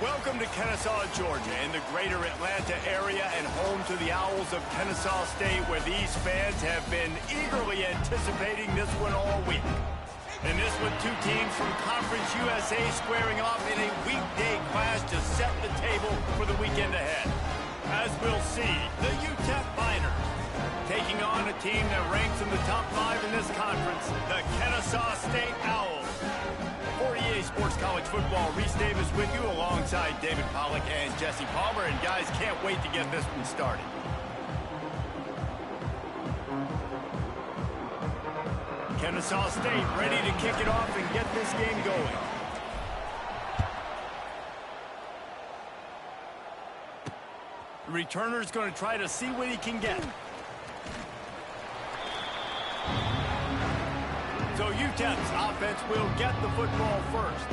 Welcome to Kennesaw, Georgia, in the greater Atlanta area and home to the Owls of Kennesaw State, where these fans have been eagerly anticipating this one all week. And this one, two teams from Conference USA squaring off in a weekday clash to set the table for the weekend ahead. As we'll see, the UTEP Miners taking on a team that ranks in the top 5 in this conference, the Kennesaw State Owls. For EA Sports College Football, Reese Davis with you alongside David Pollack and Jesse Palmer. And guys, can't wait to get this one started. Kennesaw State ready to kick it off and get this game going. The returner's going to try to see what he can get. So UTEP's offense will get the football first.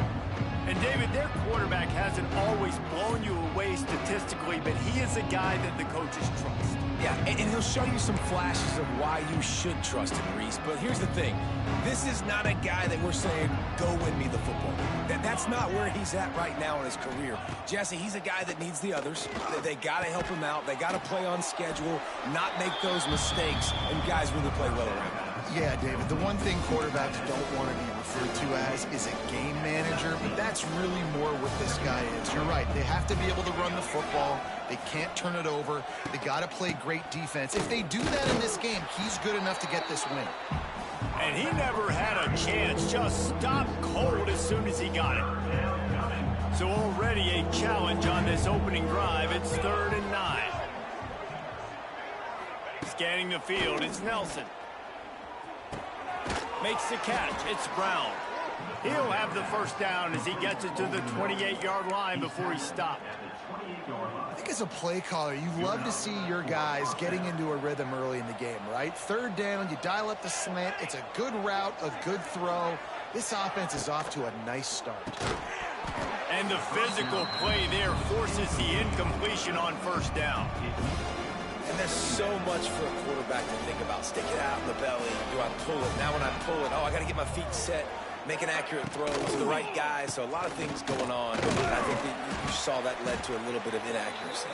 And David, their quarterback hasn't always blown you away statistically, but he is a guy that the coaches trust. Yeah, and he'll show you some flashes of why you should trust him, Reese. But here's the thing. This is not a guy that we're saying, go win me the football. That's not where he's at right now in his career. Jesse, he's a guy that needs the others. They got to help him out. They got to play on schedule, not make those mistakes, and guys really play well around him. Yeah, David, the one thing quarterbacks don't want to be referred to as is a game manager, but that's really more what this guy is. You're right. They have to be able to run the football. They can't turn it over. They got to play great defense. If they do that in this game, he's good enough to get this win. And he never had a chance, just stopped cold as soon as he got it. So already a challenge on this opening drive. It's 3rd and 9. Scanning the field, it's Nelson. Makes the catch, it's Brown. He'll have the first down as he gets it to the 28-yard line before he stopped. I think as a play caller, you love to see your guys getting into a rhythm early in the game, right? 3rd down, you dial up the slant. It's a good route, a good throw. This offense is off to a nice start. And the physical play there forces the incompletion on 1st down. And there's so much for a quarterback to think about. Stick it out in the belly. Do I pull it? Now when I pull it, oh, I got to get my feet set, make an accurate throw to the right guy. So a lot of things going on. And I think that you saw that led to a little bit of inaccuracy.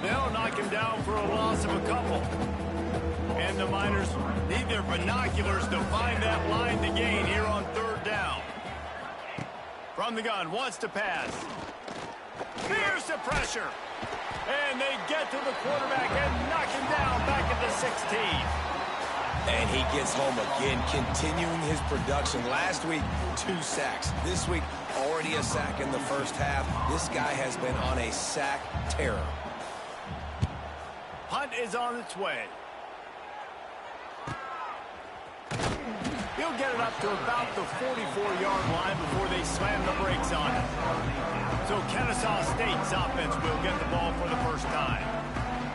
They'll knock him down for a loss of a couple. And the Miners need their binoculars to find that line to gain here on 3rd down. From the gun, wants to pass. Here's the pressure. And they get to the quarterback and knock him down back at the 16. And he gets home again, continuing his production. Last week, 2 sacks. This week, already a sack in the first half. This guy has been on a sack terror. Punt is on its way. He'll get it up to about the 44-yard line before they slam the brakes on it. So Kennesaw State's offense will get the ball for the first time.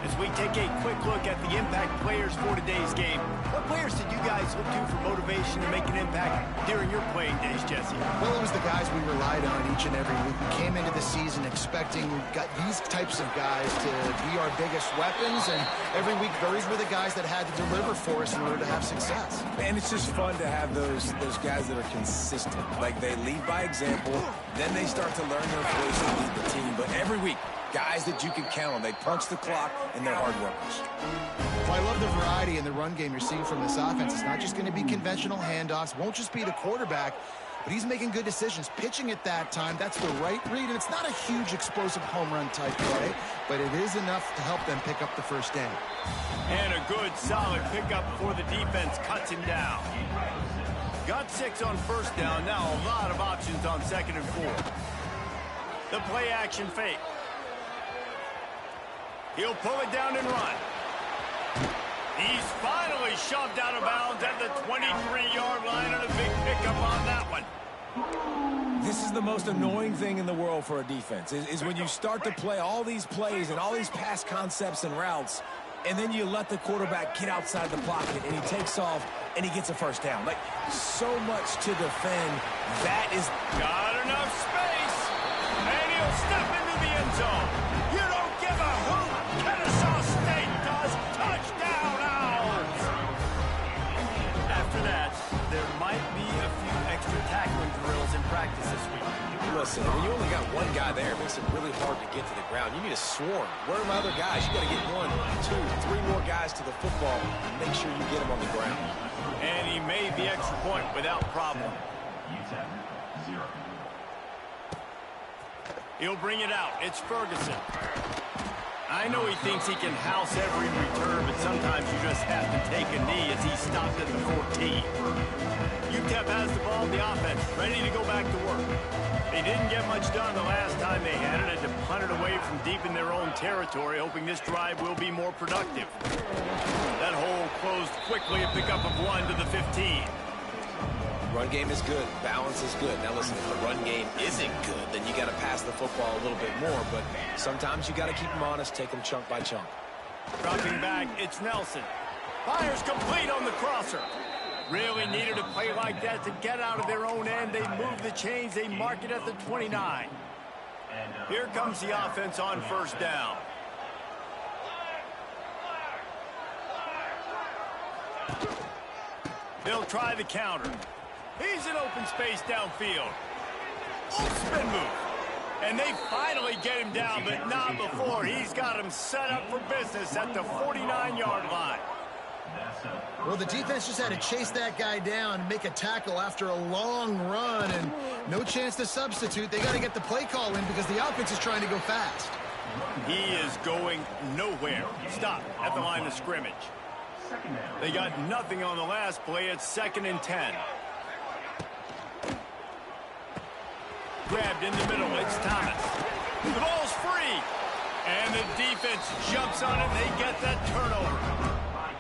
As we take a quick look at the impact players for today's game, what players did you guys look to for motivation to make an impact during your playing days, Jesse? Well, it was the guys we relied on each and every week. We came into the season expecting these types of guys to be our biggest weapons, and every week those were the guys that had to deliver for us in order to have success. And it's just fun to have those guys that are consistent. Like, they lead by example, then they start to learn their place and lead the team. But every week, Guys that you can count on. They punch the clock, and they're hard workers. Well, I love the variety in the run game you're seeing from this offense. It's not just going to be conventional handoffs. Won't just be the quarterback, but he's making good decisions. Pitching at that time, that's the right read, and it's not a huge explosive home run type play, but it is enough to help them pick up the first down. And a good, solid pickup before the defense cuts him down. Got 6 on first down. Now a lot of options on 2nd and 4. The play action fake. He'll pull it down and run. He's finally shoved out of bounds at the 23-yard line, and a big pickup on that one. This is the most annoying thing in the world for a defense, is when you start to play all these plays and all these pass concepts and routes, and then you let the quarterback get outside the pocket, and he takes off, and he gets a first down. Like, so much to defend. That is... Got enough space, and he'll step into the end zone. You don't give a hoot. Kennesaw State does. Touchdown, Owls. After that, there might be a few extra tackling drills in practice this week. Listen, when you only got one guy there, it makes it really hard to get to the ground. You need a swarm. Where are my other guys? You got to get 1, 2, 3 more guys to the football and make sure you get them on the ground. And he made the extra point without problem. He'll bring it out. It's Ferguson. I know he thinks he can house every return, but sometimes you just have to take a knee as he stopped at the 14. UTEP has the ball in the offense, ready to go back to work. They didn't get much done the last time they had it, and to punt it away from deep in their own territory, hoping this drive will be more productive. That hole closed quickly, a pickup of 1 to the 15. Run game is good. Balance is good. Now listen, if the run game isn't good, then you got to pass the football a little bit more. But sometimes you got to keep them honest, take them chunk by chunk. Dropping back, it's Nelson. Fires complete on the crosser. Really needed a play like that to get out of their own end. They move the chains. They mark it at the 29. Here comes the offense on first down. They'll try the counter. He's in open space downfield. Oh, spin move. And they finally get him down, but not before. He's got him set up for business at the 49-yard line. Well, the defense just had to chase that guy down and make a tackle after a long run, and no chance to substitute. They got to get the play call in because the offense is trying to go fast. He is going nowhere. Stop at the line of scrimmage. They got nothing on the last play. It's 2nd and 10. Grabbed in the middle. It's Thomas. The ball's free. And the defense jumps on it. They get that turnover.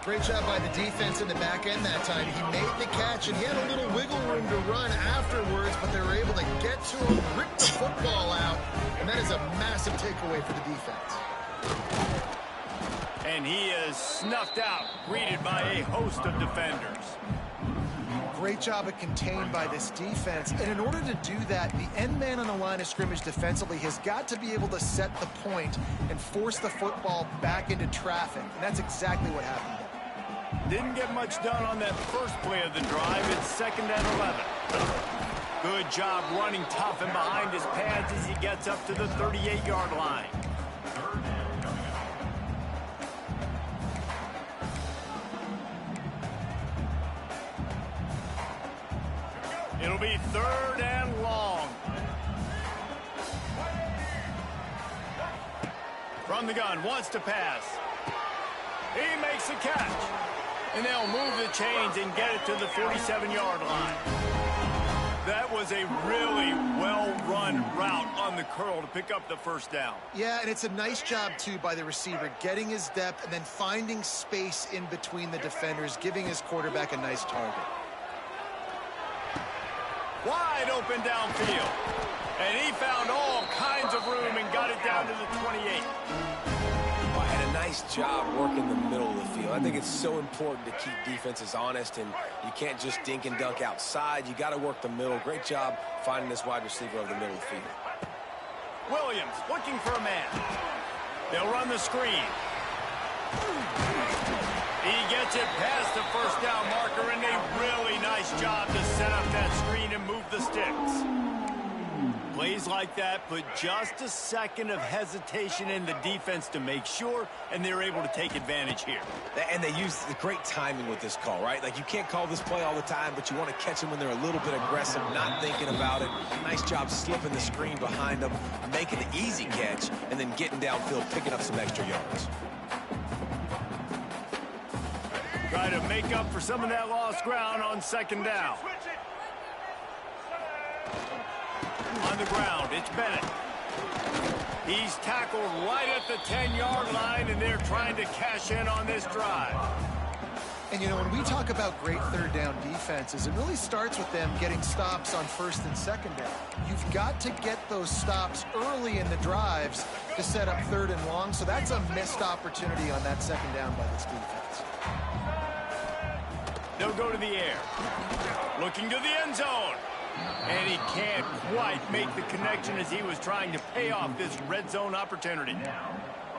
Great job by the defense in the back end that time. He made the catch, and he had a little wiggle room to run afterwards, but they were able to get to him, rip the football out, and that is a massive takeaway for the defense. And he is snuffed out, greeted by a host of defenders. Great job of contained by this defense, and in order to do that, the end man on the line of scrimmage defensively has got to be able to set the point and force the football back into traffic, and that's exactly what happened. Didn't get much done on that first play of the drive. It's 2nd and 11. Good job running tough and behind his pads as he gets up to the 38-yard line. It'll be 3rd and long. From the gun, wants to pass. He makes the catch. And they'll move the chains and get it to the 47-yard line. That was a really well-run route on the curl to pick up the first down. Yeah, and it's a nice job, too, by the receiver, getting his depth and then finding space in between the defenders, giving his quarterback a nice target. Wide open downfield. And he found all kinds of room and got it down to the 28. Had a nice job working the middle of the field. I think it's so important to keep defenses honest, and you can't just dink and dunk outside. You got to work the middle. Great job finding this wide receiver over the middle of the field. Williams looking for a man. They'll run the screen. He gets it past the first down marker, and a really nice job to set up that screen and move the sticks. Plays like that put just a second of hesitation in the defense to make sure, and they're able to take advantage here. And they use the great timing with this call, right? Like, you can't call this play all the time, but you want to catch them when they're a little bit aggressive, not thinking about it. Nice job slipping the screen behind them, making the easy catch, and then getting downfield, picking up some extra yards. Try to make up for some of that lost ground on second down. On the ground, it's Bennett. He's tackled right at the 10-yard line, and they're trying to cash in on this drive. And, you know, when we talk about great third down defenses, it really starts with them getting stops on first and second down. You've got to get those stops early in the drives to set up third and long, so that's a missed opportunity on that second down by this defense. They'll go to the air. Looking to the end zone. And he can't quite make the connection as he was trying to pay off this red zone opportunity.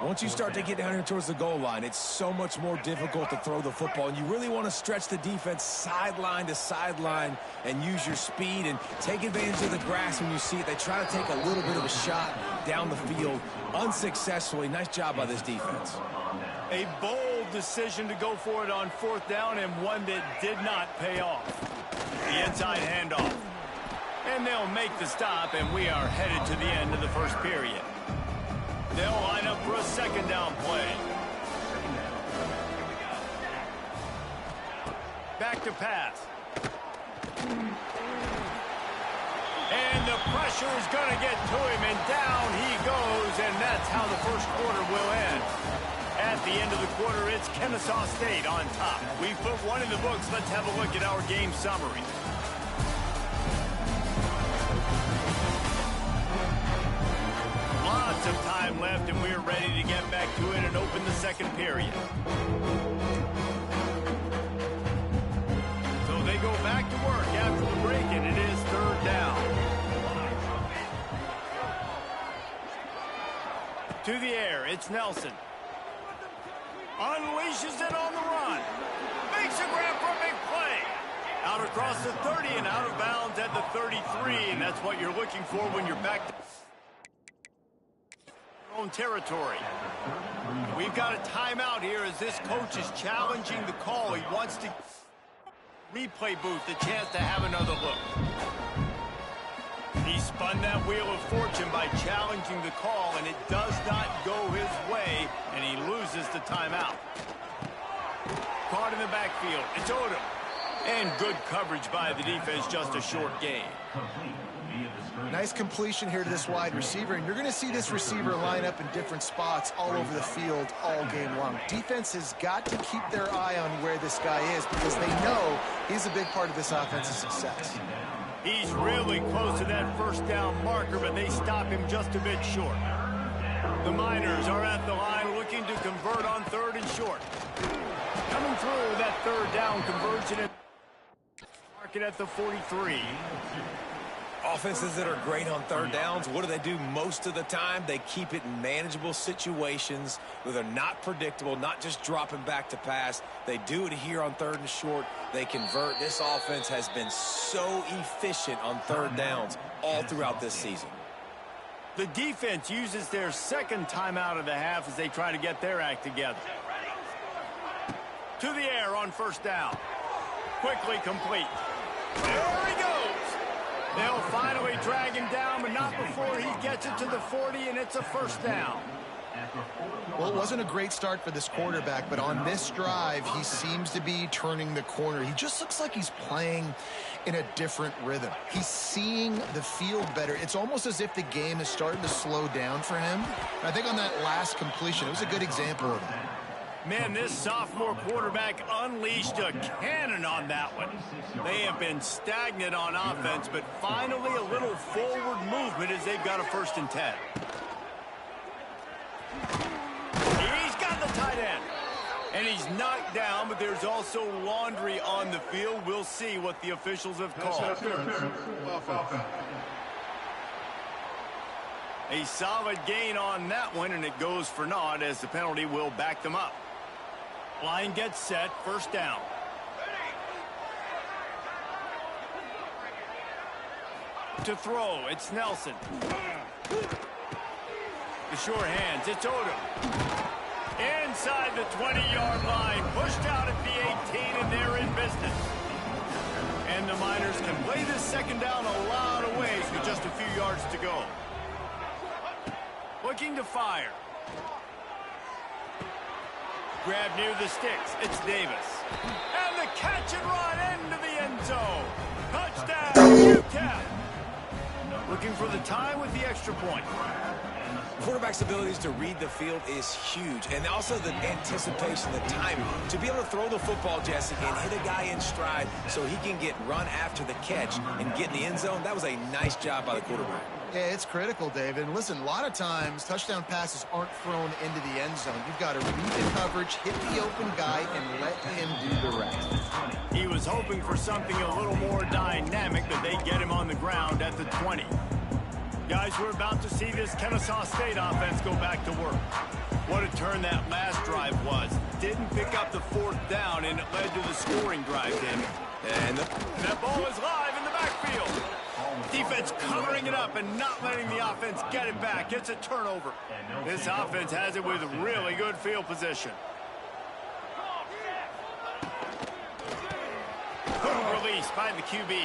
Once you start to get down here towards the goal line, it's so much more difficult to throw the football. And you really want to stretch the defense sideline to sideline and use your speed and take advantage of the grass when you see it. They try to take a little bit of a shot down the field unsuccessfully. Nice job by this defense. A bold decision to go for it on fourth down, and one that did not pay off. The inside handoff. And they'll make the stop, and we are headed to the end of the first period. They'll line up for a second down play. Back to pass. And the pressure is going to get to him, and down he goes, and that's how the first quarter will end. At the end of the quarter, it's Kennesaw State on top. We've put one in the books. Let's have a look at our game summary. Lots of time left, and we're ready to get back to it and open the second period. So they go back to work after the break, and it is third down. To the air, it's Nelson. Unleashes it on the run. Makes a grab for a big play. Out across the 30 and out of bounds at the 33, and that's what you're looking for when you're back to your own territory. We've got a timeout here as this coach is challenging the call. He wants to replay booth the chance to have another look. He spun that wheel of fortune by challenging the call, and it does not go his way, and he loses the timeout. Caught in the backfield. It's Odom. And good coverage by the defense, just a short gain. Nice completion here to this wide receiver, and you're going to see this receiver line up in different spots all over the field all game long. Defense has got to keep their eye on where this guy is because they know he's a big part of this offense's success. He's really close to that first down marker, but they stop him just a bit short. The Miners are at the line looking to convert on third and short. Coming through that third down conversion. Mark it at the 43. Offenses that are great on third downs, what do? Most of the time, they keep it in manageable situations where they're not predictable, not just dropping back to pass. They do it here on third and short. They convert. This offense has been so efficient on third downs all throughout this season. The defense uses their second timeout of the half as they try to get their act together. To the air on first down. Quickly complete. There he goes. They'll finally drag him down, but not before he gets it to the 40, and it's a first down. Well, it wasn't a great start for this quarterback, but on this drive, he seems to be turning the corner. He just looks like he's playing in a different rhythm. He's seeing the field better. It's almost as if the game is starting to slow down for him. And I think on that last completion, it was a good example of that. Man, this sophomore quarterback unleashed a cannon on that one. They have been stagnant on offense, but finally a little forward movement as they've got a 1st and 10. He's got the tight end. And he's knocked down, but there's also laundry on the field. We'll see what the officials have called. A solid gain on that one, and it goes for naught as the penalty will back them up. Line gets set, first down. To throw, it's Nelson. The sure hands, it's Odom. Inside the 20-yard line, pushed out at the 18, and they're in business. And the Miners can play this second down a lot of ways with just a few yards to go. Looking to fire. Grab near the sticks, it's Davis. And the catch and run into the end zone. Touchdown, UTEP. Looking for the tie with the extra point. Quarterback's abilities to read the field is huge, and also the anticipation, the timing. To be able to throw the football, Jesse, and hit a guy in stride so he can get run after the catch and get in the end zone, that was a nice job by the quarterback. Yeah, it's critical, David. And listen, a lot of times touchdown passes aren't thrown into the end zone. You've got to read the coverage, hit the open guy, and let him do the rest. He was hoping for something a little more dynamic, but they get him on the ground at the 20. Guys, we're about to see this Kennesaw State offense go back to work. What a turn that last drive was. Didn't pick up the fourth down, and it led to the scoring drive, David. And that ball is live in the backfield. Defense covering it up and not letting the offense get it back. It's a turnover. This offense has it with really good field position. Good release by the QB.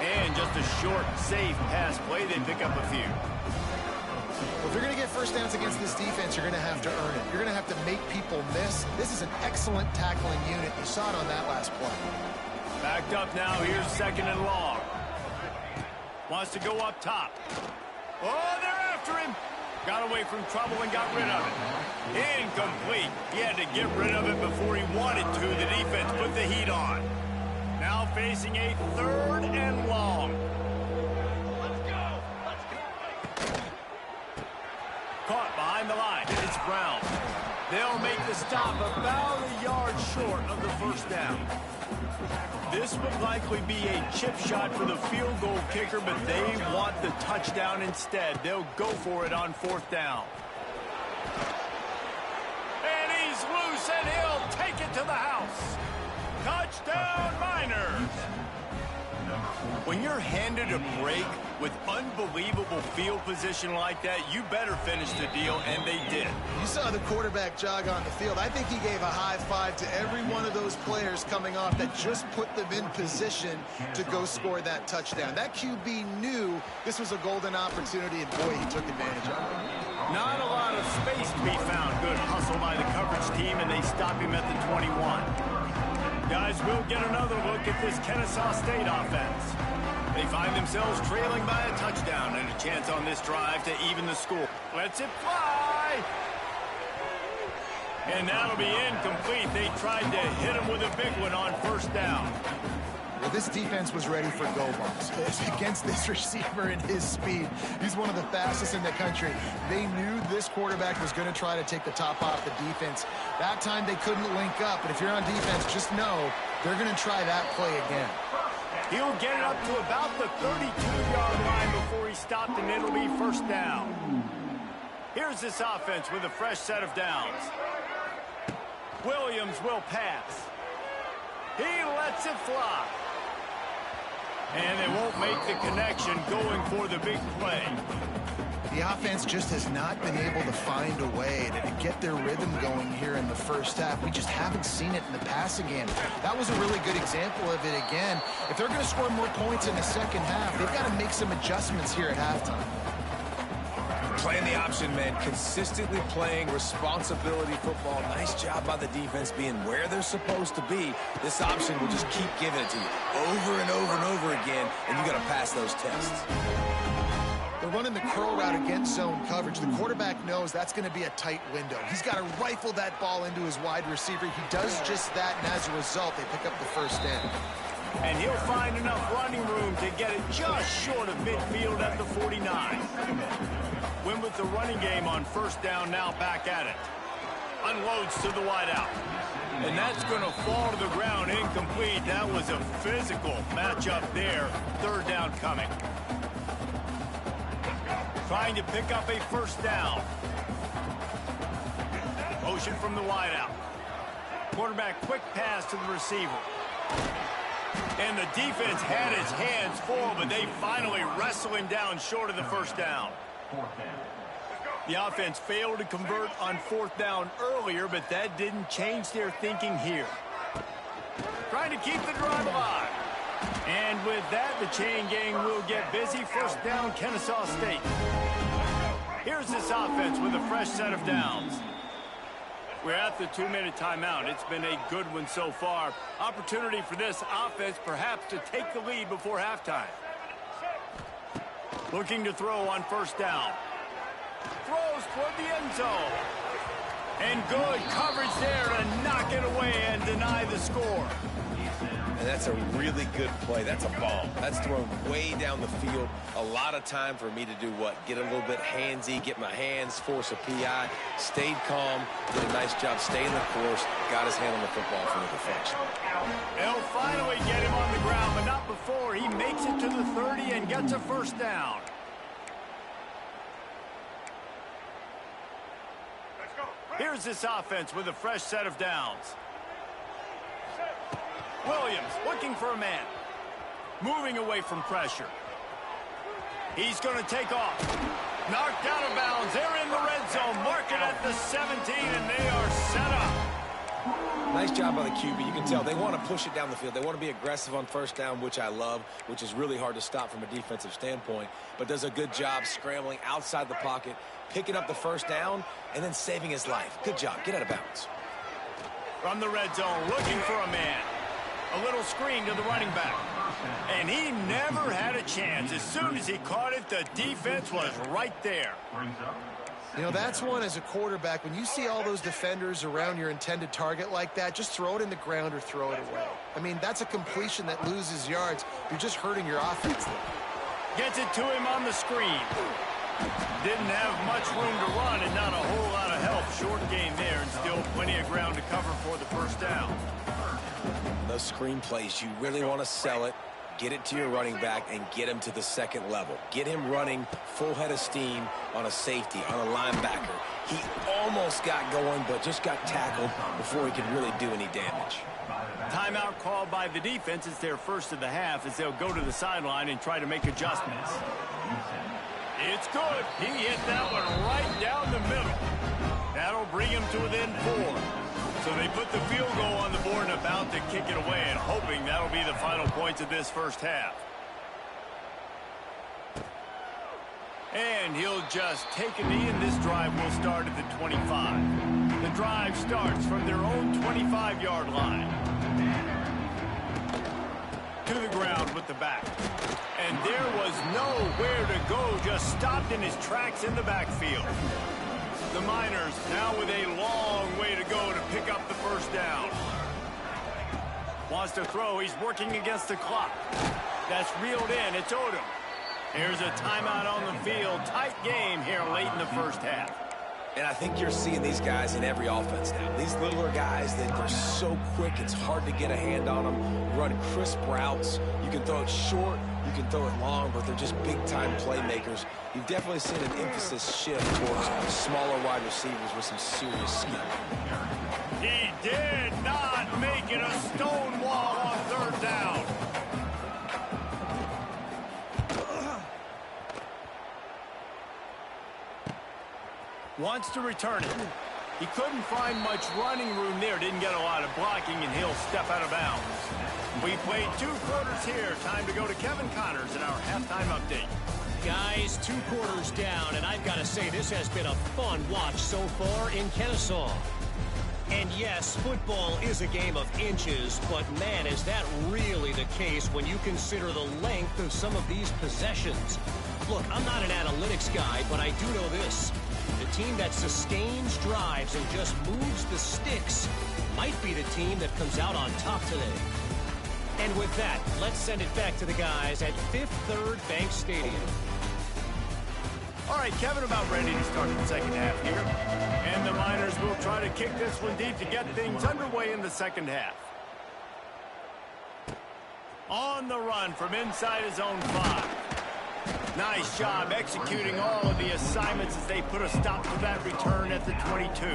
And just a short, safe pass play. They pick up a few. Well, if you're going to get first downs against this defense, you're going to have to earn it. You're going to have to make people miss. This is an excellent tackling unit. You saw it on that last play. Backed up now. Here's second and long. Wants to go up top. Oh, they're after him. Got away from trouble and got rid of it. Incomplete. He had to get rid of it before he wanted to. The defense put the heat on. Now facing a third and long. Let's go. Caught behind the line. It's Brown. They'll make the stop about a yard short of the first down. This would likely be a chip shot for the field goal kicker, but they want the touchdown instead. They'll go for it on fourth down. And he's loose, and he'll take it to the house. Touchdown, Miners! When you're handed a break with unbelievable field position like that, you better finish the deal, and they did. You saw the quarterback jog on the field. I think he gave a high five to every one of those players coming off that just put them in position to go score that touchdown. That QB knew this was a golden opportunity, and boy, he took advantage of it. Not a lot of space to be found. Good hustle by the coverage team, and they stop him at the 21. Guys, we'll get another look at this Kennesaw State offense. They find themselves trailing by a touchdown and a chance on this drive to even the score. Lets it fly. And that'll be incomplete. They tried to hit him with a big one on first down. Well, this defense was ready for go bumps. Against this receiver and his speed, he's one of the fastest in the country. They knew this quarterback was going to try to take the top off the defense. That time they couldn't link up, but if you're on defense, just know they're going to try that play again. He'll get it up to about the 32-yard line before he stopped, and it'll be first down. Here's this offense with a fresh set of downs. Williams will pass. He lets it fly. And they won't make the connection going for the big play. The offense just has not been able to find a way to get their rhythm going here in the first half. We just haven't seen it in the passing game. That was a really good example of it again. If they're going to score more points in the second half, they've got to make some adjustments here at halftime. Playing the option, man. Consistently playing responsibility football. Nice job by the defense being where they're supposed to be. This option will just keep giving it to you over and over and over again, and you got to pass those tests. They're running the curl route against zone coverage. The quarterback knows that's going to be a tight window. He's got to rifle that ball into his wide receiver. He does just that, and as a result, they pick up the first down. And he'll find enough running room to get it just short of midfield at the 49. Win with the running game on first down, now back at it. Unloads to the wideout. And that's going to fall to the ground incomplete. That was a physical matchup there. Third down coming. Trying to pick up a first down. Motion from the wideout. Quarterback quick pass to the receiver. And the defense had his hands full, but they finally wrestle him down short of the first down. The offense failed to convert on fourth down earlier, but that didn't change their thinking here. Trying to keep the drive alive. And with that, the chain gang will get busy. First down, Kennesaw State. Here's this offense with a fresh set of downs. We're at the 2-minute timeout. It's been a good one so far. Opportunity for this offense perhaps to take the lead before halftime. Looking to throw on first down. Throws toward the end zone. And good coverage there to knock it away and deny the score. And that's a really good play. That's a bomb. That's thrown way down the field. A lot of time for me to do what? Get a little bit handsy, get my hands, force a PI. Stayed calm, did a nice job staying the course, got his hand on the football for the deflection. They'll finally get him on the ground, but not before he makes it to the 30 and gets a first down. Here's this offense with a fresh set of downs. Williams looking for a man. Moving away from pressure. He's going to take off. Knocked out of bounds. They're in the red zone. Mark it at the 17, and they are set up. Nice job by the QB. You can tell they want to push it down the field. They want to be aggressive on first down, which I love, which is really hard to stop from a defensive standpoint, but does a good job scrambling outside the pocket, picking up the first down, and then saving his life. Good job. Get out of bounds. From the red zone, looking for a man. A little screen to the running back. And he never had a chance. As soon as he caught it, the defense was right there. You know, that's one as a quarterback. When you see all those defenders around your intended target like that, just throw it in the ground or throw it away. I mean, that's a completion that loses yards. You're just hurting your offense there. Gets it to him on the screen. Didn't have much room to run and not a whole lot of help. Short game there and still plenty of ground to cover for the first down. Those screen plays, you really want to sell it, get it to your running back, and get him to the second level. Get him running full head of steam on a safety, on a linebacker. He almost got going, but just got tackled before he could really do any damage. Timeout called by the defense. It's their first of the half as they'll go to the sideline and try to make adjustments. It's good. He hit that one right down the middle. That'll bring him to within 4. So they put the field goal on the board and about to kick it away, and hoping that'll be the final points of this first half. And he'll just take a knee, and this drive will start at the 25. The drive starts from their own 25-yard line. To the ground with the back. And there was nowhere to go, just stopped in his tracks in the backfield. The Miners now with a long way to go to pick up the first down. Wants to throw. He's working against the clock. That's reeled in. It's Odom. Here's a timeout on the field. Tight game here late in the first half. And I think you're seeing these guys in every offense now. These littler guys, they're so quick, it's hard to get a hand on them. Run crisp routes. You can throw it short, you can throw it long, but they're just big-time playmakers. You've definitely seen an emphasis shift towards smaller wide receivers with some serious skill. He did not make it a stone wall on third down. Wants to return it. He couldn't find much running room there. Didn't get a lot of blocking, and he'll step out of bounds. We played 2 quarters here. Time to go to Kevin Connors in our halftime update. Guys, 2 quarters down, and I've got to say this has been a fun watch so far in Kennesaw. And yes, football is a game of inches, but man, is that really the case when you consider the length of some of these possessions. Look, I'm not an analytics guy, but I do know this. The team that sustains drives and just moves the sticks might be the team that comes out on top today. And with that, let's send it back to the guys at Fifth Third Bank Stadium. All right, Kevin, about ready to start the second half here. And the Miners will try to kick this one deep to get things underway in the second half. On the run from inside his own 5. Nice job executing all of the assignments as they put a stop to that return at the 22.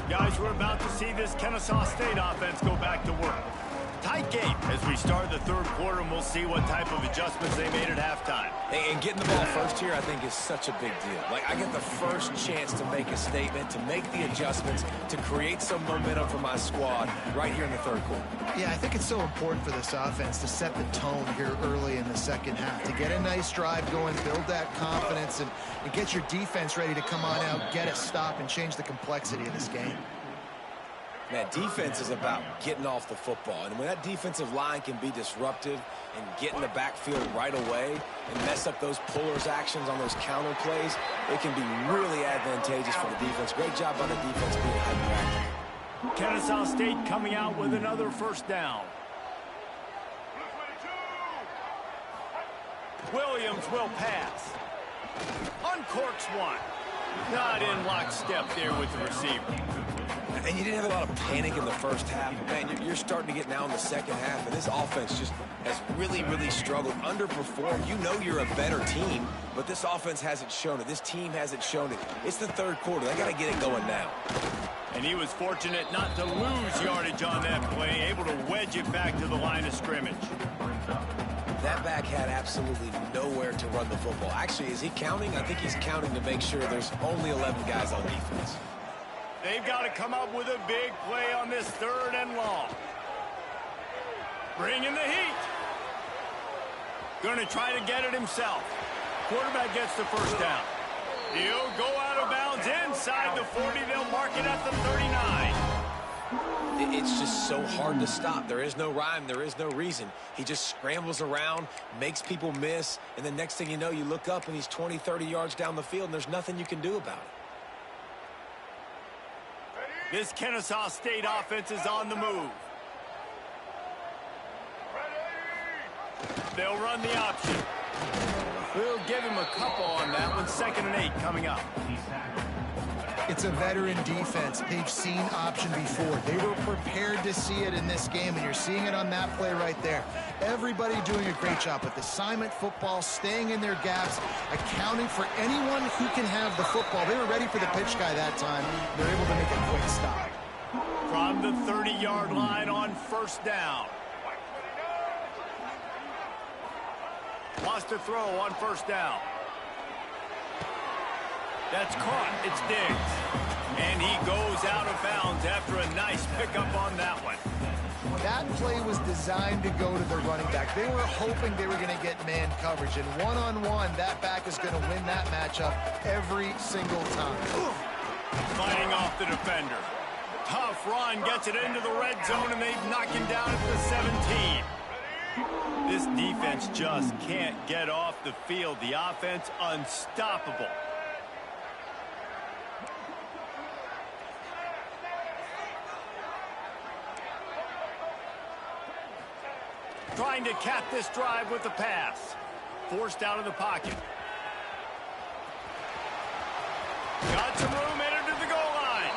Guys, we're about to see this Kennesaw State offense go back to work. Tight game as we start the third quarter, and we'll see what type of adjustments they made at halftime. And getting the ball first here, I think, is such a big deal. Like, I get the first chance to make a statement, to make the adjustments, to create some momentum for my squad right here in the third quarter. Yeah, I think it's so important for this offense to set the tone here early in the second half, to get a nice drive going, build that confidence, and get your defense ready to come on out, get a stop, and change the complexity of this game. Man, defense is about getting off the football. And when that defensive line can be disruptive and get in the backfield right away and mess up those pullers actions on those counter plays, it can be really advantageous for the defense. Great job by the defense being hyperactive. Kennesaw State coming out with another first down. Williams will pass. Uncorks one. Not in lockstep there with the receiver. And you didn't have a lot of panic in the first half. Man, you're starting to get now in the second half, and this offense just has really, really struggled, underperformed. You know you're a better team, but this offense hasn't shown it. This team hasn't shown it. It's the third quarter. They got to get it going now. And he was fortunate not to lose yardage on that play, able to wedge it back to the line of scrimmage. That back had absolutely nowhere to run the football. Actually, is he counting? I think he's counting to make sure there's only 11 guys on defense. They've got to come up with a big play on this third and long. Bring in the heat. Going to try to get it himself. Quarterback gets the first down. He'll go out of bounds inside the 40. They'll mark it at the 39. It's just so hard to stop. There is no rhyme. There is no reason. He just scrambles around, makes people miss, and the next thing you know, you look up and he's 20, 30 yards down the field, and there's nothing you can do about it. This Kennesaw State offense is on the move. They'll run the option. We'll give him a couple on that one. 2nd and 8 coming up. It's a veteran defense. They've seen option before. They were prepared to see it in this game, and you're seeing it on that play right there. Everybody doing a great job with assignment football, staying in their gaps, accounting for anyone who can have the football. They were ready for the pitch guy that time. They're able to make a quick stop. From the 30-yard line on first down. Lost a throw on first down. That's caught. It's Diggs. And he goes out of bounds after a nice pickup on that one. That play was designed to go to the running back. They were hoping they were going to get man coverage. And one-on-one, that back is going to win that matchup every single time. Fighting off the defender. Tough run, gets it into the red zone, and they knock him down at the 17. This defense just can't get off the field. The offense unstoppable. Trying to cap this drive with the pass. Forced out of the pocket. Got some room, headed to the goal line.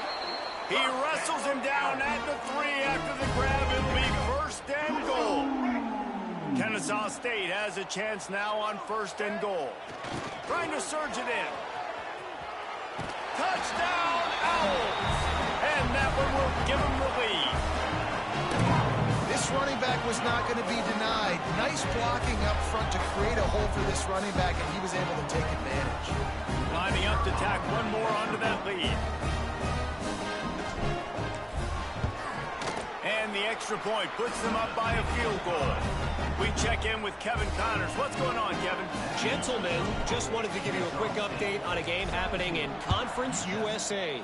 He wrestles him down at the 3 after the grab. It'll be 1st and goal. Kennesaw State has a chance now on 1st and goal. Trying to surge it in. Touchdown, Owls! And that one will give them the lead. This running back was not going to be denied. Nice blocking up front to create a hole for this running back, and he was able to take advantage. Lining up to tack one more onto that lead. And the extra point puts them up by a field goal. We check in with Kevin Connors. What's going on, Kevin? Gentlemen, just wanted to give you a quick update on a game happening in Conference USA.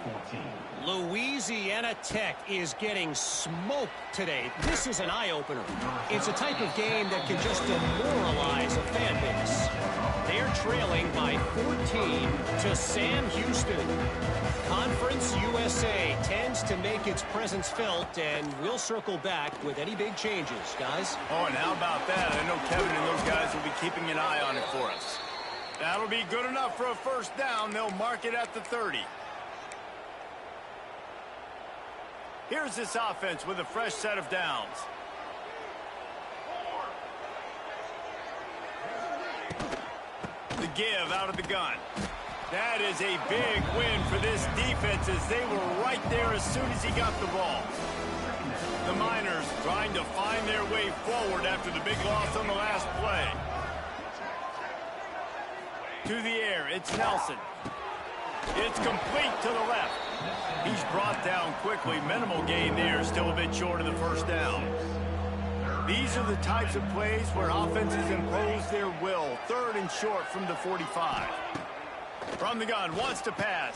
Louisiana Tech is getting smoked today. This is an eye-opener. It's a type of game that can just demoralize a fan base. They're trailing by 14 to Sam Houston. Conference USA tends to make its presence felt, and we'll circle back with any big changes, guys. Oh, and how about that? I know Kevin and those guys will be keeping an eye on it for us. That'll be good enough for a 1st down. They'll mark it at the 30. Here's this offense with a fresh set of downs. The give out of the gun. That is a big win for this defense as they were right there as soon as he got the ball. The Miners trying to find their way forward after the big loss on the last play. To the air, it's Nelson. It's complete to the left. He's brought down quickly. Minimal gain there, still a bit short of the first down. These are the types of plays where offenses impose their will. 3rd and short from the 45. From the gun, wants to pass.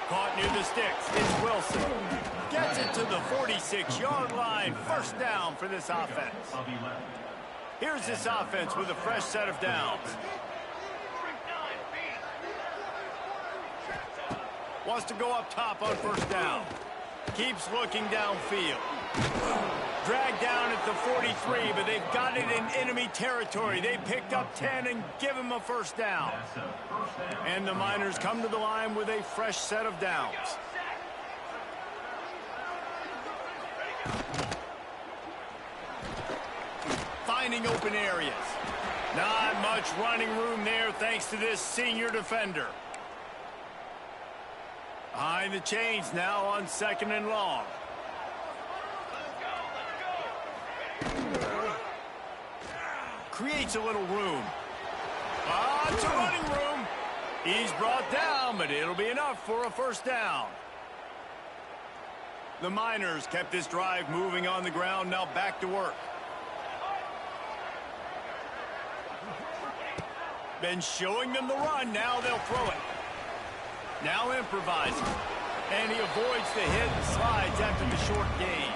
Caught near the sticks. It's Wilson. Gets it to the 46-yard line. First down for this offense. Here's this offense with a fresh set of downs. Wants to go up top on first down. Keeps looking downfield. Dragged down at the 43, but they've got it in enemy territory. They picked up 10 and give him a first down. And the Miners come to the line with a fresh set of downs. Finding open areas. Not much running room there thanks to this senior defender. Behind the chains now on 2nd and long. Creates a little room. It's a running room. He's brought down, but it'll be enough for a first down. The Miners kept this drive moving on the ground, now back to work. Been showing them the run, now they'll throw it. Now improvising. And he avoids the hit and slides after the short gain.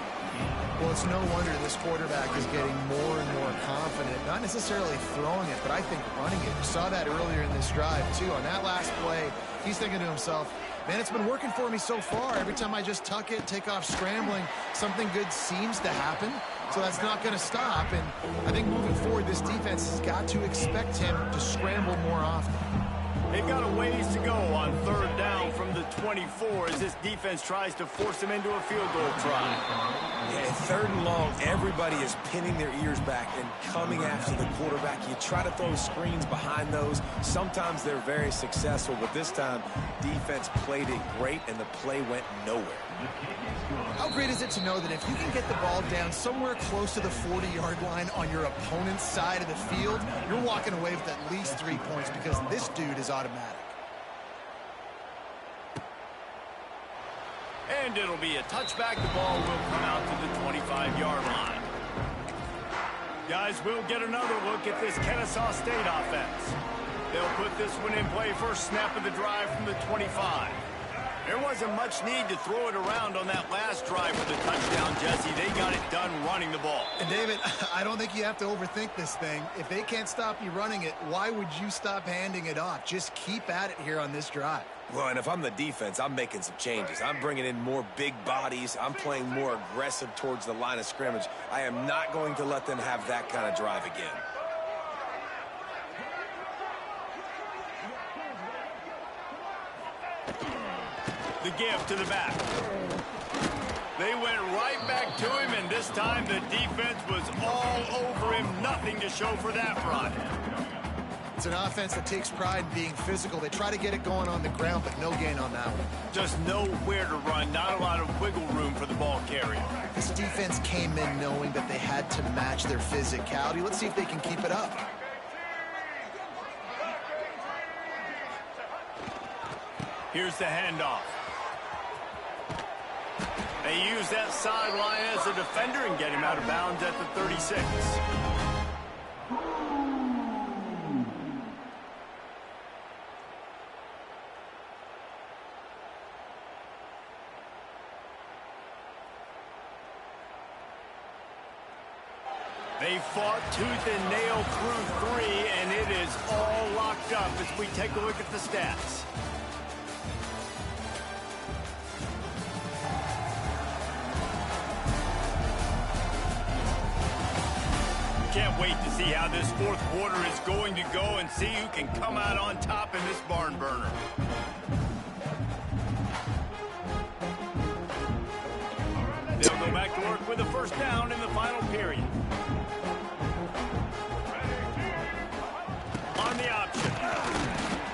Well, it's no wonder this quarterback is getting more and more confident. Not necessarily throwing it, but I think running it. You saw that earlier in this drive, too. On that last play, he's thinking to himself, man, it's been working for me so far. Every time I just tuck it, take off scrambling, something good seems to happen. So that's not going to stop. And I think moving forward, this defense has got to expect him to scramble more often. They've got a ways to go on 3rd down from the 24 as this defense tries to force them into a field goal try. Yeah, 3rd and long, everybody is pinning their ears back and coming after the quarterback. You try to throw screens behind those. Sometimes they're very successful, but this time, defense played it great, and the play went nowhere. How great is it to know that if you can get the ball down somewhere close to the 40-yard line on your opponent's side of the field, you're walking away with at least 3 points because this dude is automatic. And it'll be a touchback. The ball will come out to the 25-yard line. Guys, we'll get another look at this Kennesaw State offense. They'll put this one in play first snap of the drive from the 25. There wasn't much need to throw it around on that last drive for the touchdown, Jesse. They got it done running the ball. And, David, I don't think you have to overthink this thing. If they can't stop you running it, why would you stop handing it off? Just keep at it here on this drive. Well, and if I'm the defense, I'm making some changes. I'm bringing in more big bodies. I'm playing more aggressive towards the line of scrimmage. I am not going to let them have that kind of drive again. The give to the back. They went right back to him, and this time the defense was all over him. Nothing to show for that run. It's an offense that takes pride in being physical. They try to get it going on the ground, but no gain on that one. Just nowhere to run. Not a lot of wiggle room for the ball carrier. This defense came in knowing that they had to match their physicality. Let's see if they can keep it up. Here's the handoff. They use that sideline as a defender and get him out of bounds at the 36. They fought tooth and nail through 3, and it is all locked up as we take a look at the stats. Can't wait to see how this 4th quarter is going to go and see who can come out on top in this barn burner. They'll go back to work with a first down in the final period. On the option.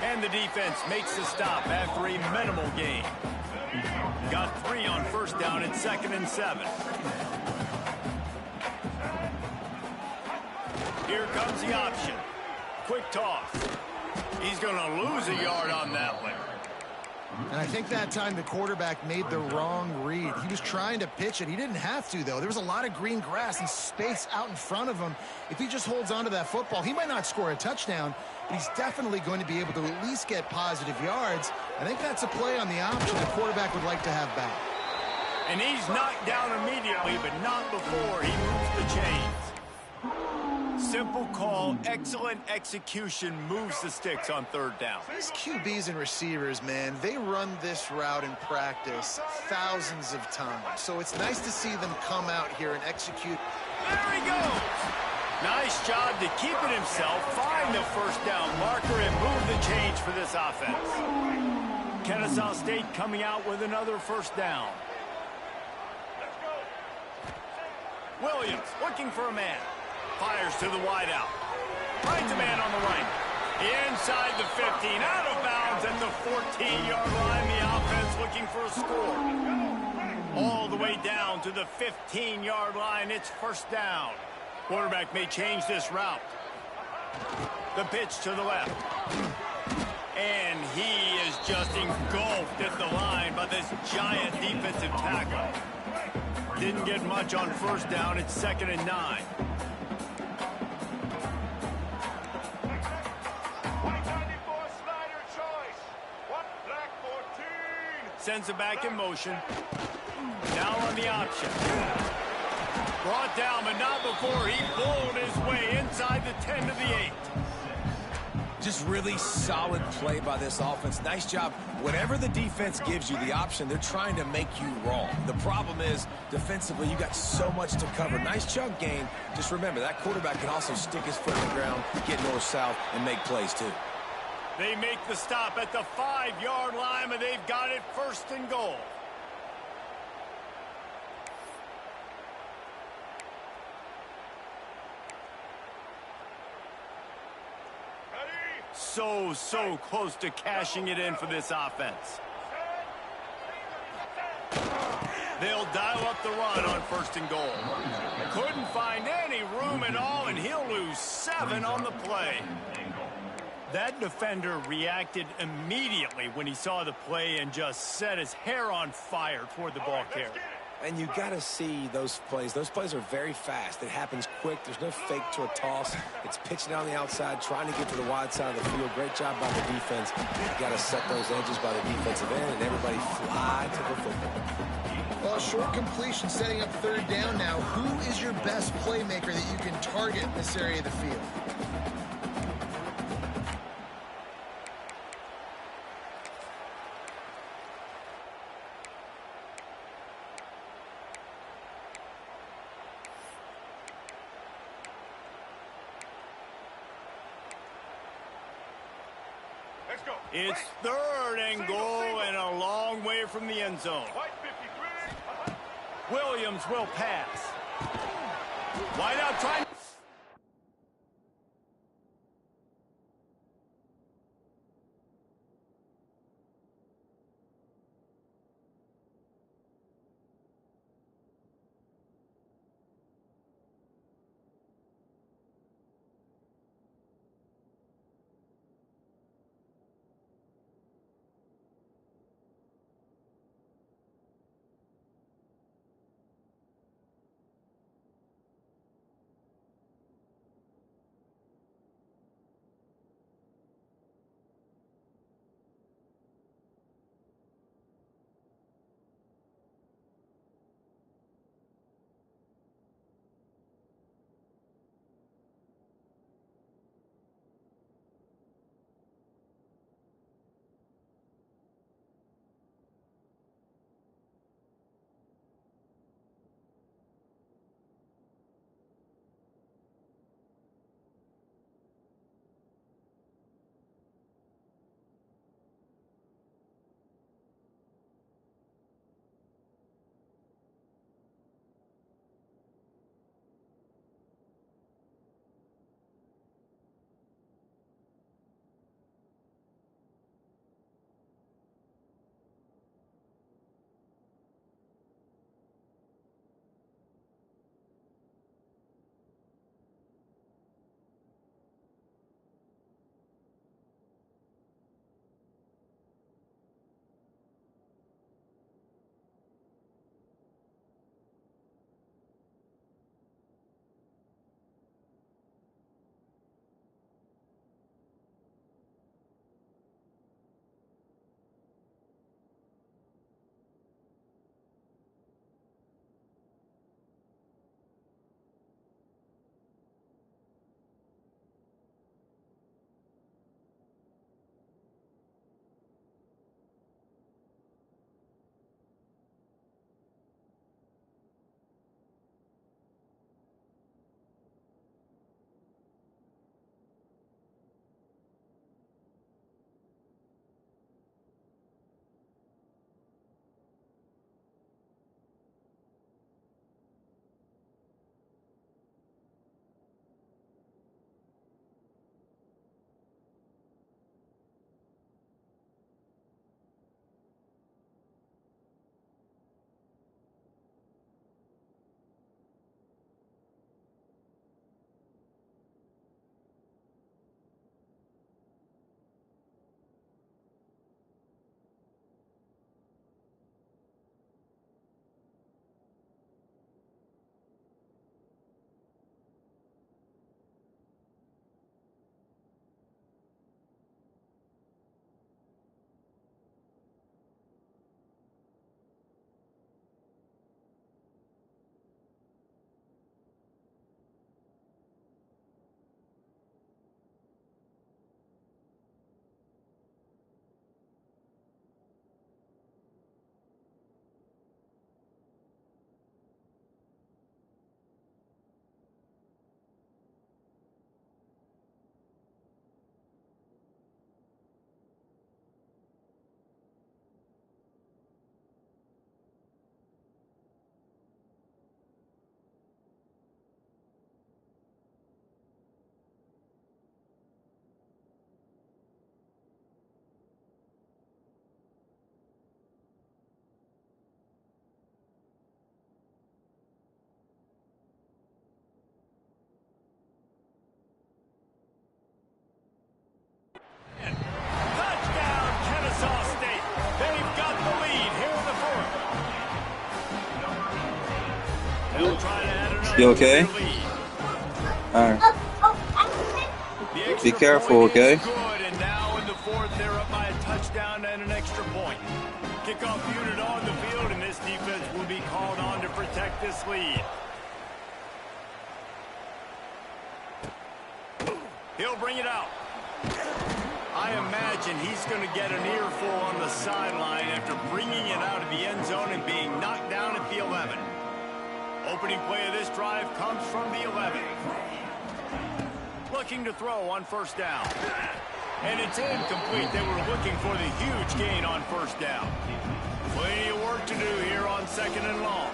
And the defense makes the stop after a minimal gain. Got 3 on first down at 2nd and 7. Here comes the option. Quick toss. He's going to lose a yard on that one. And I think that time the quarterback made the wrong read. He was trying to pitch it. He didn't have to, though. There was a lot of green grass and space out in front of him. If he just holds on to that football, he might not score a touchdown, but he's definitely going to be able to at least get positive yards. I think that's a play on the option the quarterback would like to have back. And he's knocked down immediately, but not before he moves the chains. Simple call, excellent execution, moves the sticks on third down. These QBs and receivers, man, they run this route in practice thousands of times. So it's nice to see them come out here and execute. There he goes. Nice job to keep it himself, find the first down marker, and move the change for this offense. Kennesaw State coming out with another first down. Williams looking for a man. Fires to the wideout. Finds a man on the right. Inside the 15, out of bounds at the 14-yard line. The offense looking for a score. All the way down to the 15-yard line. It's first down. Quarterback may change this route. The pitch to the left. And he is just engulfed at the line by this giant defensive tackle. Didn't get much on first down. It's 2nd and 9. Sends it back in motion. Now on the option. Brought down, but not before he bowled his way inside the 10 to the 8. Just really solid play by this offense. Nice job. Whatever the defense gives you the option, they're trying to make you wrong. The problem is, defensively, you got so much to cover. Nice chunk gain. Just remember, that quarterback can also stick his foot in the ground, get north-south, and make plays, too. They make the stop at the 5-yard line, but they've got it 1st and goal. So close to cashing it in for this offense. They'll dial up the run on 1st and goal. Couldn't find any room at all, and he'll lose 7 on the play. That defender reacted immediately when he saw the play and just set his hair on fire toward the ball carrier. And you got to see those plays. Those plays are very fast. It happens quick. There's no fake to a toss. It's pitching on the outside, trying to get to the wide side of the field. Great job by the defense. You got to set those edges by the defensive end, and everybody fly to the football. Well, short completion setting up 3rd down now. Who is your best playmaker that you can target in this area of the field? It's 3rd and goal and a long way from the end zone. Williams will pass. Wide out trying. You okay? Alright. Be careful, okay? Good, and now in the fourth, they're up by a touchdown and an extra point. Kickoff unit on the field, and this defense will be called on to protect this lead. He'll bring it out. I imagine he's going to get an earful on the sideline after bringing it out of the end zone and being knocked down at the 11. Opening play of this drive comes from the 11. Looking to throw on first down. And it's incomplete. They were looking for the huge gain on first down. Plenty of work to do here on second and long.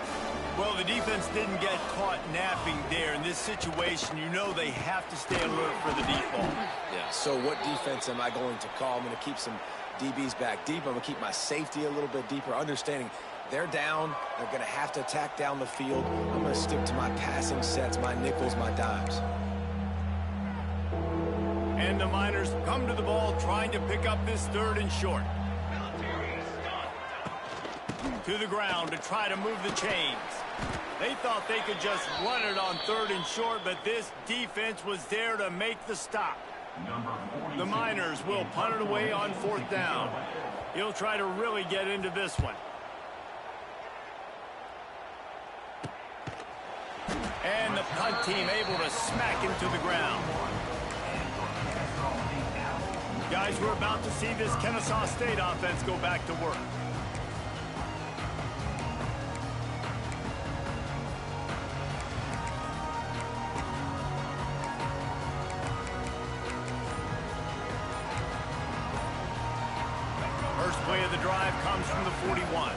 Well, the defense didn't get caught napping there. In this situation, you know they have to stay alert for the deep ball. Yeah, so what defense am I going to call? I'm going to keep some DBs back deep. I'm going to keep my safety a little bit deeper, understanding they're down. They're going to have to attack down the field. I'm going to stick to my passing sets, my nickels, my dimes. And the Miners come to the ball trying to pick up this third and short. To the ground to try to move the chains. They thought they could just run it on third and short, but this defense was there to make the stop. The Miners will punt it away on fourth down. He'll try to really get into this one. And the punt team able to smack him to the ground. Guys, we're about to see this Kennesaw State offense go back to work. First play of the drive comes from the 41.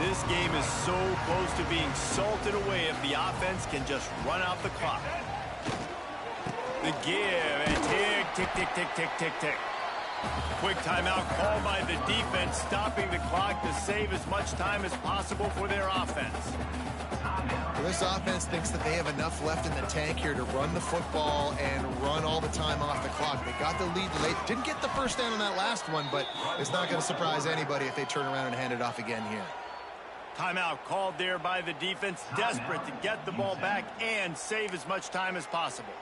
This game is so close to being salted away if the offense can just run out the clock. The give, and tick, tick, tick, tick, tick, tick, tick. Quick timeout called by the defense, stopping the clock to save as much time as possible for their offense. Well, this offense thinks that they have enough left in the tank here to run the football and run all the time off the clock. They got the lead late. Didn't get the first down on that last one, but it's not going to surprise anybody if they turn around and hand it off again here. Timeout called there by the defense, desperate to get the ball back and save as much time as possible.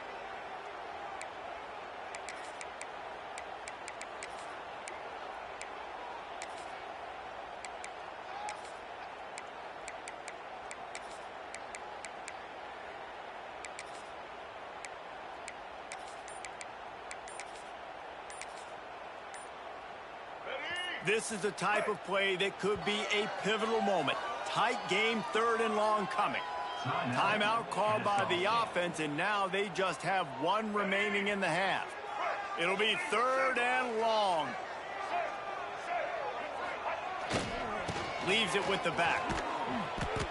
This is the type of play that could be a pivotal moment. Tight game, third and long coming. Timeout called by the offense, and now they just have one remaining in the half. It'll be third and long. Leaves it with the back.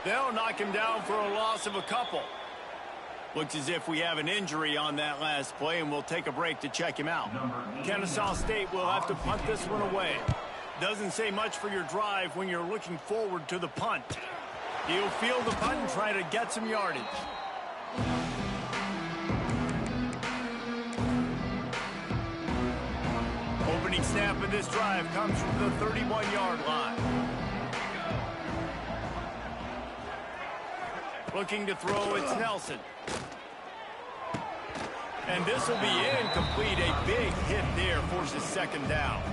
They'll knock him down for a loss of a couple. Looks as if we have an injury on that last play, and we'll take a break to check him out. Kennesaw State will have to punt this one away. Doesn't say much for your drive when you're looking forward to the punt. He'll field the punt and try to get some yardage. Opening snap of this drive comes from the 31-yard line. Looking to throw, it's Nelson. And this will be incomplete. A big hit there forces second down.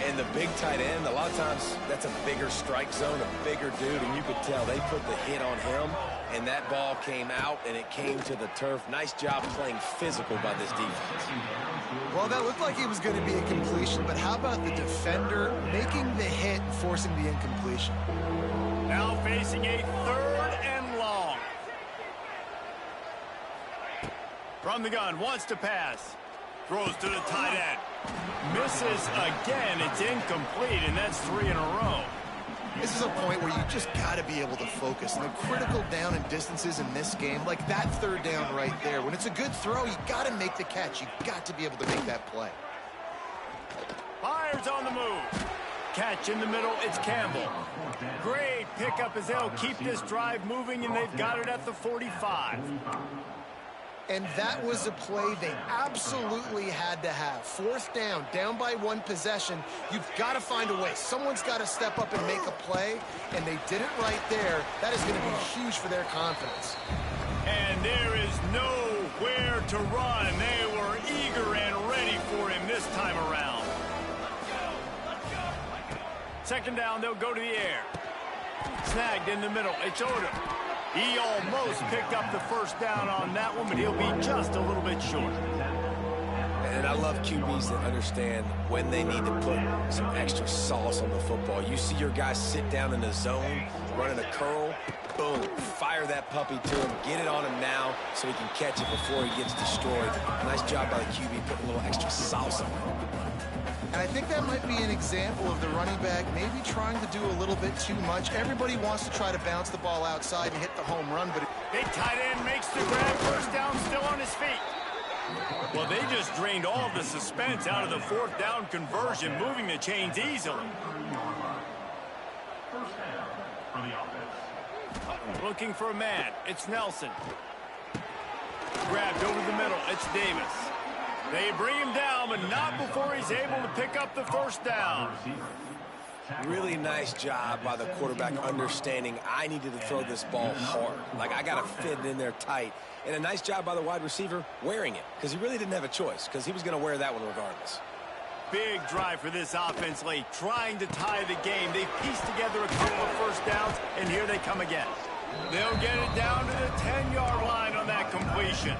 And the big tight end, a lot of times that's a bigger strike zone, a bigger dude, and you could tell they put the hit on him, and that ball came out, and it came to the turf. Nice job playing physical by this defense. Well, that looked like it was going to be a completion, but how about the defender making the hit and forcing the incompletion? Now facing a third and long. From the gun, wants to pass. Throws to the tight end. Misses again. It's incomplete, and that's 3 in a row. This is a point where you just got to be able to focus. And the critical down and distances in this game, like that third down right there, when it's a good throw, you got to make the catch. You got to be able to make that play. Fires on the move. catch in the middle. It's Campbell. Great pickup as they'll keep this drive moving, and they've got it at the 45. And that was a play they absolutely had to have. Fourth down, down by one possession. You've got to find a way. Someone's got to step up and make a play, and they did it right there. That is going to be huge for their confidence. And there is nowhere to run. They were eager and ready for him this time around. Second down, they'll go to the air. Snagged in the middle. It's Odom. He almost picked up the first down on that one, but he'll be just a little bit short. And I love QBs that understand when they need to put some extra sauce on the football. You see your guys sit down in the zone, running a curl, boom, fire that puppy to him, get it on him now so he can catch it before he gets destroyed. Nice job by the QB putting a little extra sauce on it. And I think that might be an example of the running back maybe trying to do a little bit too much. Everybody wants to try to bounce the ball outside and hit the home run, but Big tight end makes the grab. First down, still on his feet. Well, they just drained all of the suspense out of the fourth down conversion, moving the chains easily. Looking for a man. It's Nelson. Grabbed over the middle. It's Davis. They bring him down, but not before he's able to pick up the first down. Really nice job by the quarterback understanding I needed to throw this ball hard. Like, I got to fit it in there tight. And a nice job by the wide receiver wearing it, because he really didn't have a choice, because he was going to wear that one regardless. Big drive for this offense late, trying to tie the game. They pieced together a couple of first downs, and here they come again. They'll get it down to the 10-yard line on that completion.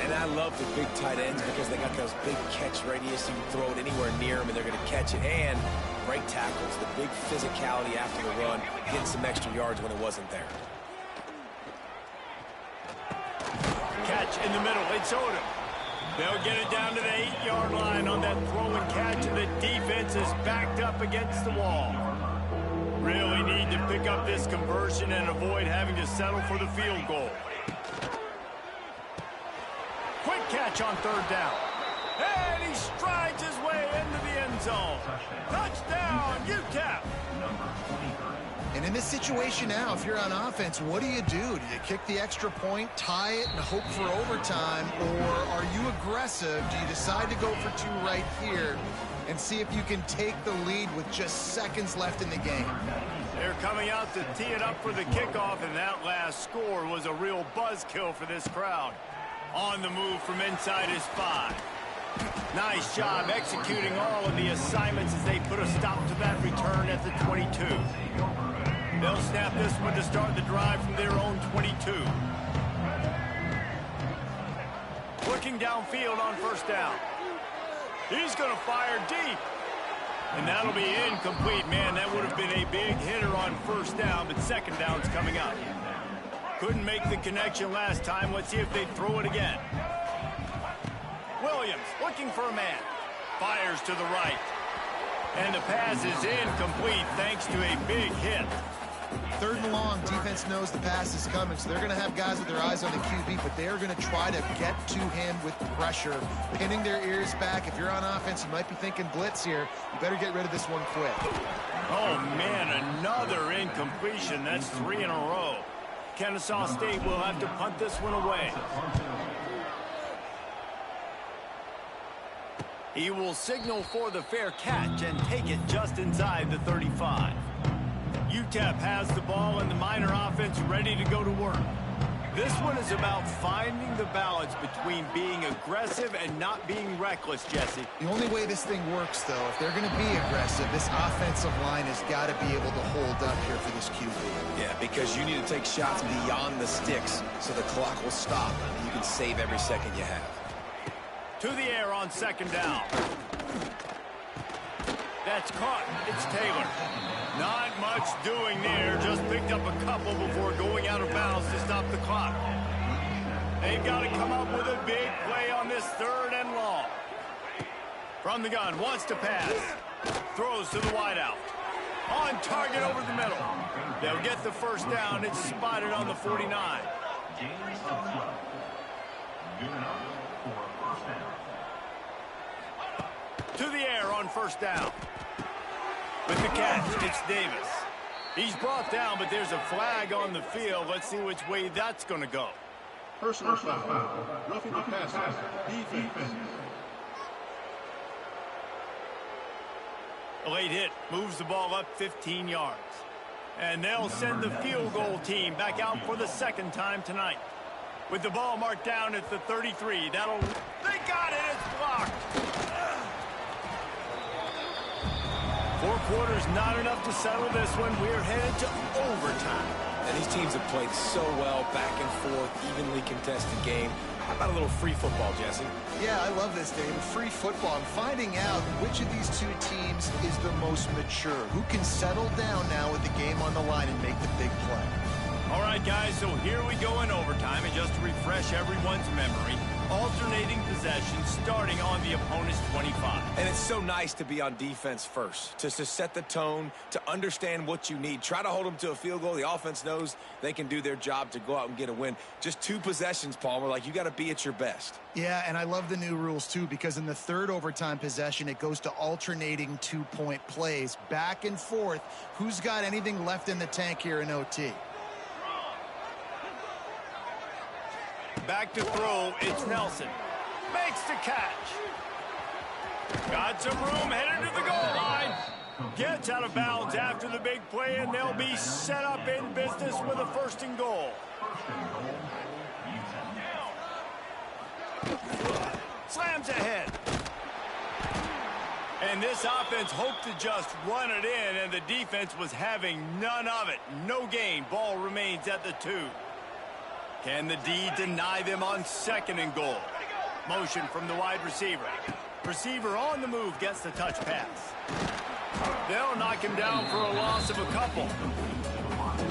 And I love the big tight ends because they got those big catch radius. You can throw it anywhere near them, and they're going to catch it. And break tackles, the big physicality after the run, getting some extra yards when it wasn't there. Catch in the middle. It's Odom. They'll get it down to the 8-yard line on that throw and catch, and the defense is backed up against the wall. Really need to pick up this conversion and avoid having to settle for the field goal. Quick catch on third down. And he strides his way into the end zone. Touchdown, UTEP. And in this situation now, if you're on offense, what do? Do you kick the extra point, tie it, and hope for overtime? Or are you aggressive? Do you decide to go for two right here and see if you can take the lead with just seconds left in the game? They're coming out to tee it up for the kickoff, and that last score was a real buzzkill for this crowd. On the move from inside his 5. Nice job executing all of the assignments as they put a stop to that return at the 22. They'll snap this one to start the drive from their own 22. Looking downfield on first down. He's going to fire deep. And that'll be incomplete. Man, that would have been a big hitter on first down, but second down's coming up. Couldn't make the connection last time. Let's see if they throw it again. Williams looking for a man. Fires to the right. And the pass is incomplete thanks to a big hit. Third and long, defense knows the pass is coming, so they're going to have guys with their eyes on the QB, but they're going to try to get to him with pressure, pinning their ears back. If you're on offense, you might be thinking blitz here. You better get rid of this one quick. Oh, man, another incompletion. That's 3 in a row. Kennesaw State will have to punt this one away. He will signal for the fair catch and take it just inside the 35. UTEP has the ball and the Miner offense ready to go to work. This one is about finding the balance between being aggressive and not being reckless, Jesse. The only way this thing works, though, if they're going to be aggressive, this offensive line has got to be able to hold up here for this QB. Yeah, because you need to take shots beyond the sticks so the clock will stop and you can save every second you have. To the air on second down. That's caught. It's Taylor. Not much doing there. Just picked up a couple before going out of bounds to stop the clock. They've got to come up with a big play on this third and long. From the gun, wants to pass. Throws to the wideout. On target over the middle. They'll get the first down. It's spotted on the 49. To the air on first down. With the catch, it's Davis. He's brought down, but there's a flag on the field. Let's see which way that's going to go. Personal foul. Roughing the passer. Defense. A late hit moves the ball up 15 yards. And they'll send the field goal team back out for the second time tonight. With the ball marked down at the 33, they got it, it's blocked. 4 quarters not enough to settle this one. We're headed to overtime. And these teams have played so well, back and forth, evenly contested game. How about a little free football, Jesse? Yeah, I love this, David. Free football. I'm finding out which of these two teams is the most mature. Who can settle down now with the game on the line and make the big play? All right, guys, so here we go in overtime. And just to refresh everyone's memory, alternating possessions starting on the opponent's 25. And it's so nice to be on defense first, to set the tone, to understand what you need. Try to hold them to a field goal. The offense knows they can do their job to go out and get a win. Just 2 possessions, Palmer, like you got to be at your best. Yeah, and I love the new rules, too, because in the third overtime possession, it goes to alternating 2-point plays, back and forth. Who's got anything left in the tank here in OT? Back to throw, it's Nelson. Makes the catch. Got some room, headed to the goal line. Gets out of bounds after the big play, and they'll be set up in business with a 1st and goal. Slams ahead. And this offense hoped to just run it in, and the defense was having none of it. No gain. Ball remains at the 2. Can the D deny them on 2nd and goal? Motion from the wide receiver. Receiver on the move gets the touch pass. They'll knock him down for a loss of a couple.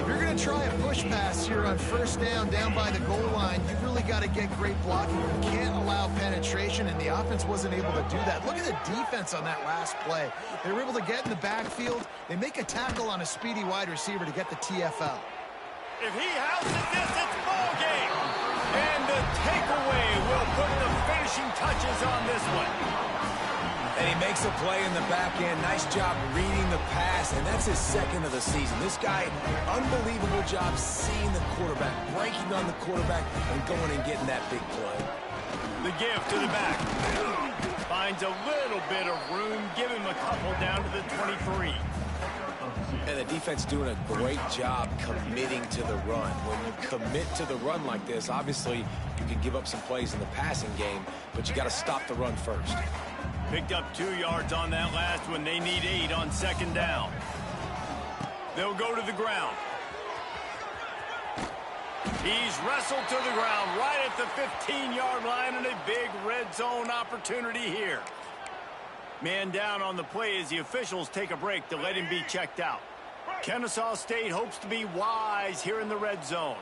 If you're going to try a push pass here on 1st down by the goal line, you've really got to get great blocking. You can't allow penetration, and the offense wasn't able to do that. Look at the defense on that last play. They were able to get in the backfield. They make a tackle on a speedy wide receiver to get the TFL. If he houses this, it's ball game. And the takeaway will put the finishing touches on this one. And he makes a play in the back end. Nice job reading the pass, and that's his 2nd of the season. This guy, unbelievable job seeing the quarterback, breaking on the quarterback, and going and getting that big play. The give to the back. Finds a little bit of room. Give him a couple down to the 23. And the defense doing a great job committing to the run. When you commit to the run like this, obviously you can give up some plays in the passing game, but you got to stop the run first. Picked up 2 yards on that last one. They need 8 on 2nd down. They'll go to the ground. He's wrestled to the ground right at the 15-yard line, and a big red zone opportunity here. Man down on the play as the officials take a break to let him be checked out. Kennesaw State hopes to be wise here in the red zone.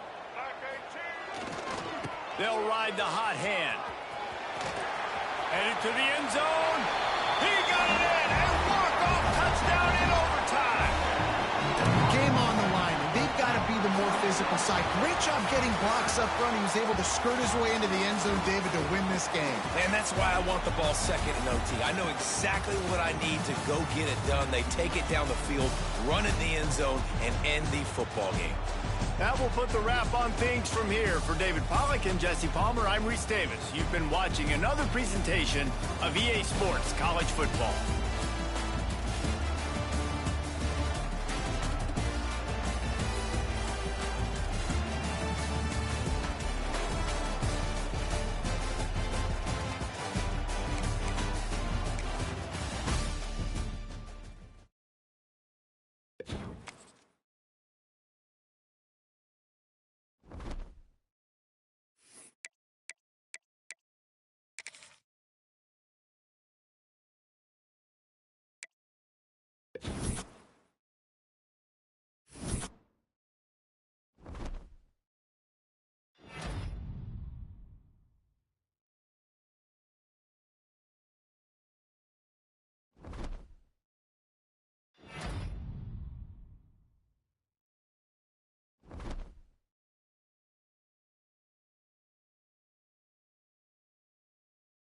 They'll ride the hot hand. Headed to the end zone. He got it in, and walk-off touchdown in overtime. Game on the line, and they've got to be the more physical side. Great job getting blocks up front. He was able to skirt his way into the end zone, David, to win this game. And that's why I want the ball 2nd in OT. I know exactly what I need to go get it done. They take it down the field, run it in the end zone, and end the football game. That will put the wrap on things from here. For David Pollack and Jesse Palmer, I'm Reese Davis. You've been watching another presentation of EA Sports College Football.